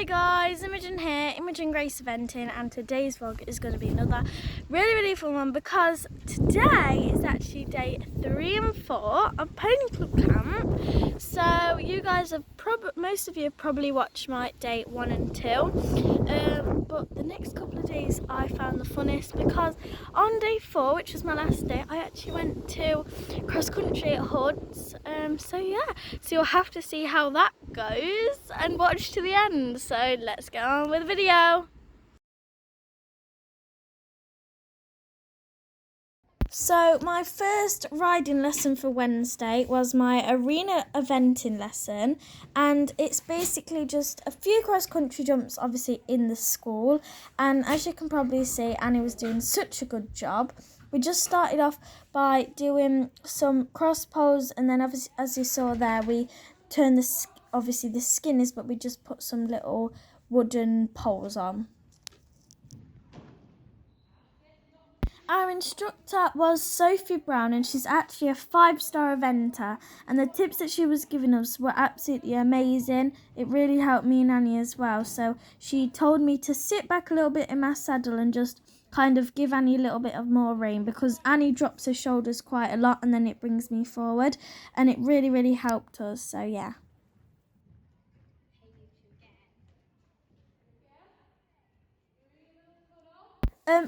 guys, Imogen here, Imogen Grace Eventing, and today's vlog is going to be another really fun one because today is actually day 3 and 4 of Pony Club Camp. So you guys have most of you have probably watched my day 1 and 2, but the next couple of days I found the funnest because on day 4, which was my last day, I actually went to cross country at Hoods. So you'll have to see how that goes and watch to the end. So let's get on with the video. So my first riding lesson for Wednesday was my arena eventing lesson, and it's basically just a few cross-country jumps obviously in the school, and as you can probably see, Annie was doing such a good job. We just started off by doing some cross poles, and then obviously, as you saw there, we turned obviously the skinners, but we just put some little wooden poles on. Our instructor was Sophie Brown, and she's actually a 5-star eventer, and the tips that she was giving us were absolutely amazing. It really helped me and Annie as well. So she told me to sit back a little bit in my saddle and just kind of give Annie a little bit of more rein, because Annie drops her shoulders quite a lot and then it brings me forward, and it really helped us. So yeah.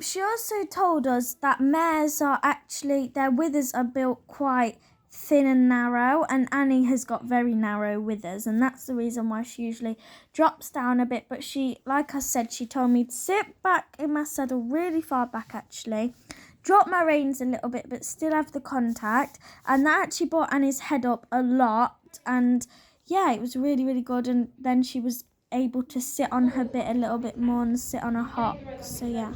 She also told us that mares are actually, their withers are built quite thin and narrow, and Annie has got very narrow withers, and that's the reason why she usually drops down a bit. But she, like I said, she told me to sit back in my saddle really far back actually, drop my reins a little bit but still have the contact, and that actually brought Annie's head up a lot, and yeah, it was really good. And then she was able to sit on her bit a little bit more and sit on her hop. So yeah.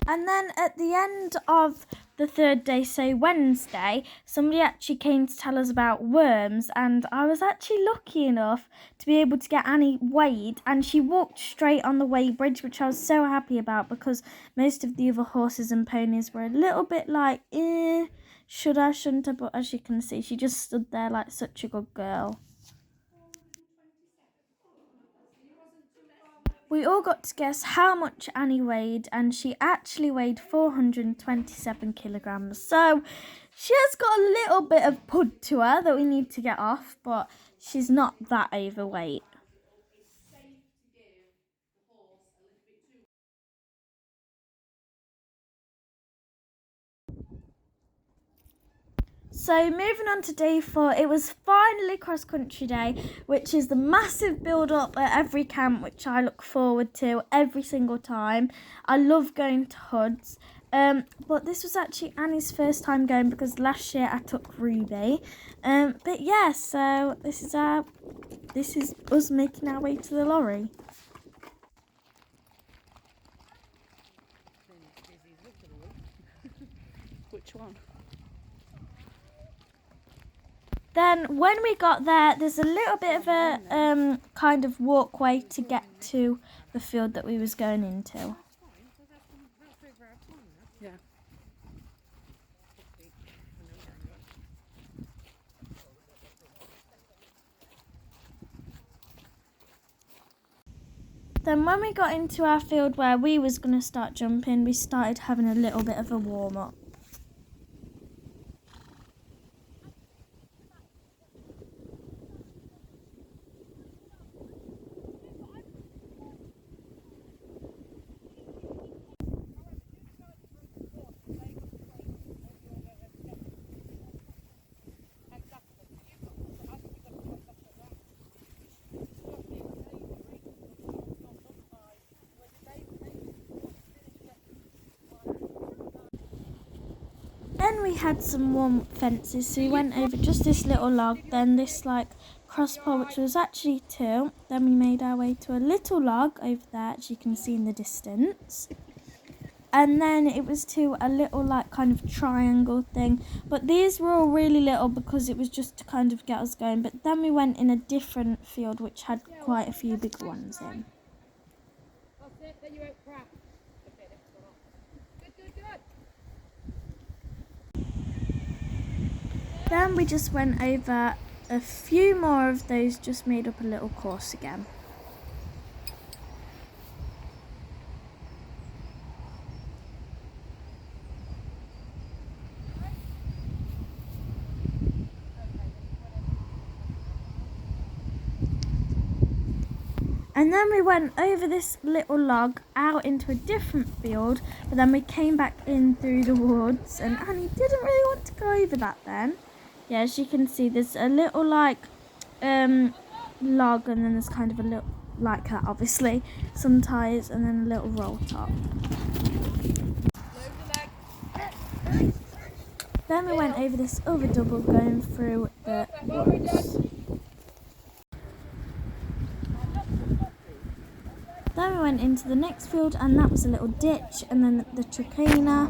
And then at the end of the 3rd day, so Wednesday, somebody actually came to tell us about worms, and I was actually lucky enough to be able to get Annie weighed, and she walked straight on the weigh bridge, which I was so happy about because most of the other horses and ponies were a little bit like, should I, shouldn't I? But as you can see, she just stood there like such a good girl. We all got to guess how much Annie weighed, and she actually weighed 427 kilograms. So she has got a little bit of pud to her that we need to get off, but she's not that overweight. So moving on to day 4, it was finally cross country day, which is the massive build up at every camp, which I look forward to every single time. I love going to Hoods. But this was actually Annie's first time going because last year I took Ruby. But yeah, so this is us making our way to the lorry. Which one? Then when we got there, there's a little bit of a kind of walkway to get to the field that we was going into. Yeah. Then when we got into our field where we was going to start jumping, we started having a little bit of a warm-up. we had some warm fences, so we went over just this little log, then this like crosspole, which was actually 2. Then we made our way to a little log over there, as you can see in the distance. And then it was to a little like kind of triangle thing. But these were all really little because it was just to kind of get us going. But then we went in a different field which had quite a few big ones in. Then we just went over a few more of those, just made up a little course again. And then we went over this little log out into a different field, but then we came back in through the woods, and Annie didn't really want to go over that then. Yeah, as you can see, there's a little like log, and then there's kind of a little like that, obviously, some tyres, and then a little roll top. Then we went over this other double going through the woods. Then we went into the next field, and that was a little ditch, and then the trachina,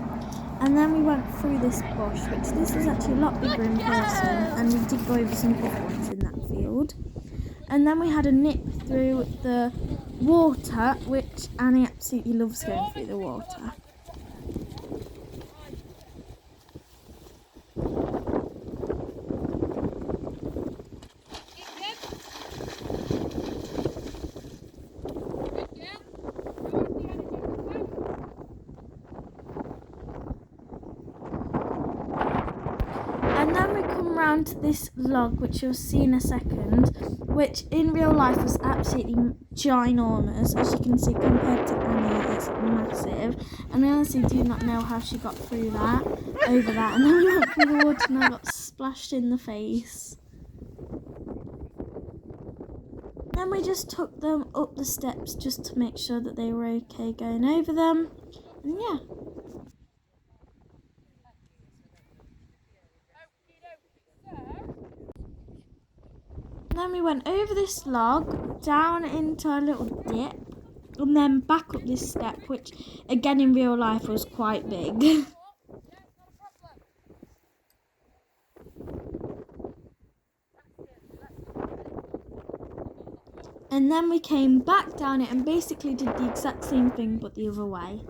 and then we went through this bush, which this was actually a lot bigger in person, and we did go over some other ones in that field. And then we had a nip through the water, which Annie absolutely loves going through the water. And then we come round to this log, which you'll see in a second, which in real life was absolutely ginormous. As you can see, compared to Annie, it's massive. And I honestly do not know how she got through that, over that. And then we went through the water and I got splashed in the face. Then we just took them up the steps just to make sure that they were okay going over them. And yeah. Then we went over this log, down into a little dip, and then back up this step, which again in real life was quite big. And then we came back down it and basically did the exact same thing but the other way.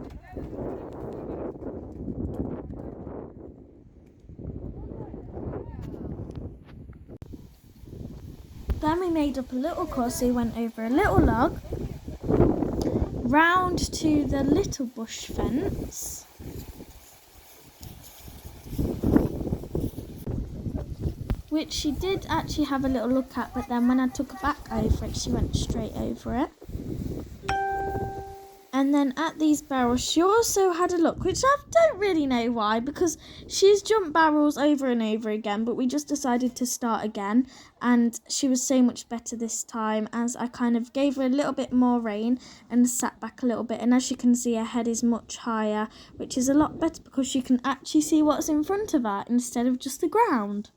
Then we made up a little course, so we went over a little log, round to the little bush fence, which she did actually have a little look at, but then when I took her back over it, she went straight over it. And then at these barrels, she also had a look, which I don't really know why, because she's jumped barrels over and over again, but we just decided to start again, and she was so much better this time, as I kind of gave her a little bit more rein and sat back a little bit, and as you can see, her head is much higher, which is a lot better because she can actually see what's in front of her instead of just the ground.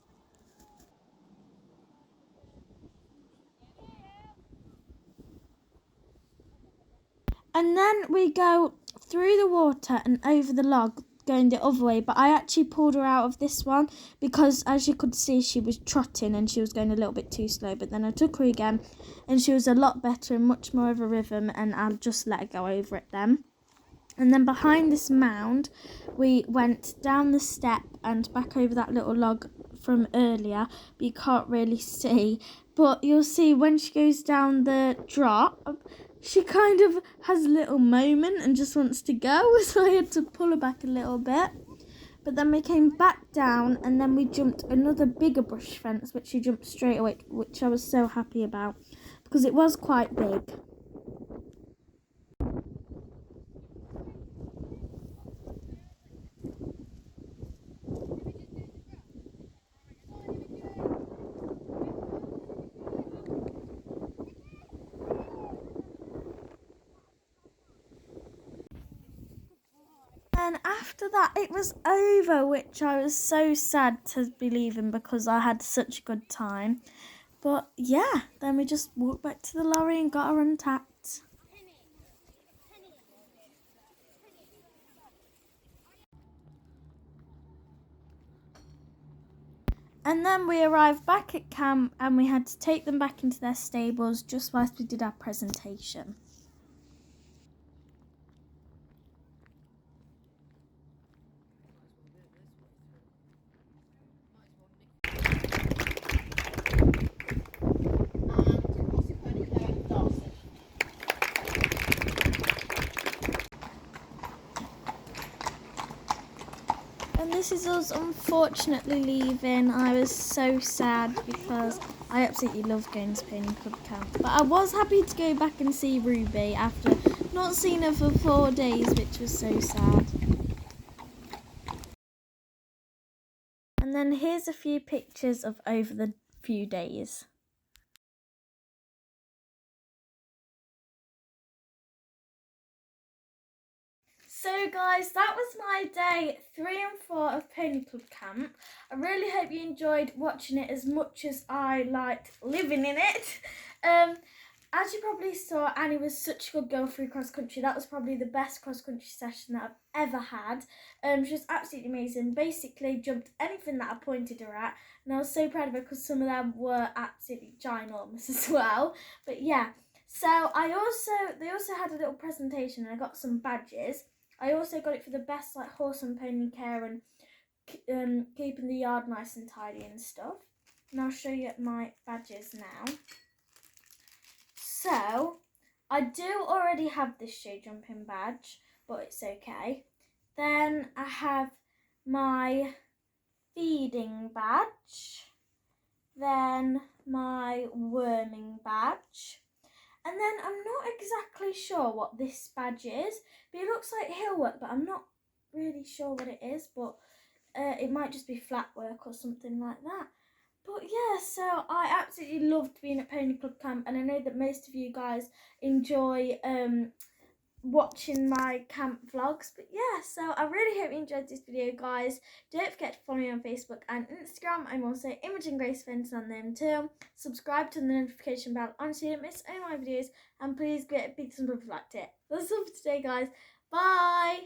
And then we go through the water and over the log going the other way, but I actually pulled her out of this one because as you could see she was trotting and she was going a little bit too slow, but then I took her again and she was a lot better and much more of a rhythm, and I'll just let her go over it then. And then behind this mound we went down the step and back over that little log from earlier, but you can't really see, but you'll see when she goes down the drop she kind of has a little moment and just wants to go, so I had to pull her back a little bit. But then we came back down and then we jumped another bigger bush fence, which she jumped straight away, which I was so happy about because it was quite big. And after that, it was over, which I was so sad to be leaving because I had such a good time. But yeah, then we just walked back to the lorry and got her untapped. And then we arrived back at camp and we had to take them back into their stables just whilst we did our presentation. And this is us unfortunately leaving. I was so sad because I absolutely love going to Pony Club Camp. But I was happy to go back and see Ruby after not seeing her for 4 days, which was so sad. And then here's a few pictures of over the few days. So guys, that was my day 3 and 4 of Pony Club Camp. I really hope you enjoyed watching it as much as I liked living in it. As you probably saw, Annie was such a good girl through cross country. That was probably the best cross country session that I've ever had. She was absolutely amazing. Basically jumped anything that I pointed her at, and I was so proud of her because some of them were absolutely ginormous as well. But yeah, so they also had a little presentation and I got some badges. I also got it for the best horse and pony care and keeping the yard nice and tidy and stuff. And I'll show you my badges now. So I do already have this show jumping badge, but it's okay. Then I have my feeding badge. Then my worming badge. And then I'm not exactly sure what this badge is, but it looks like hill work, but I'm not really sure what it is, but it might just be flat work or something like that. But yeah, so I absolutely loved being at Pony Club Camp, and I know that most of you guys enjoy watching my camp vlogs. But yeah, so I really hope you enjoyed this video, guys. Don't forget to follow me on Facebook and Instagram. I'm also Imogen Grace Fenton on them too. Subscribe to the notification bell so you don't miss any of my videos, and please get a big thumbs up if you liked it. That's all for today, guys. Bye.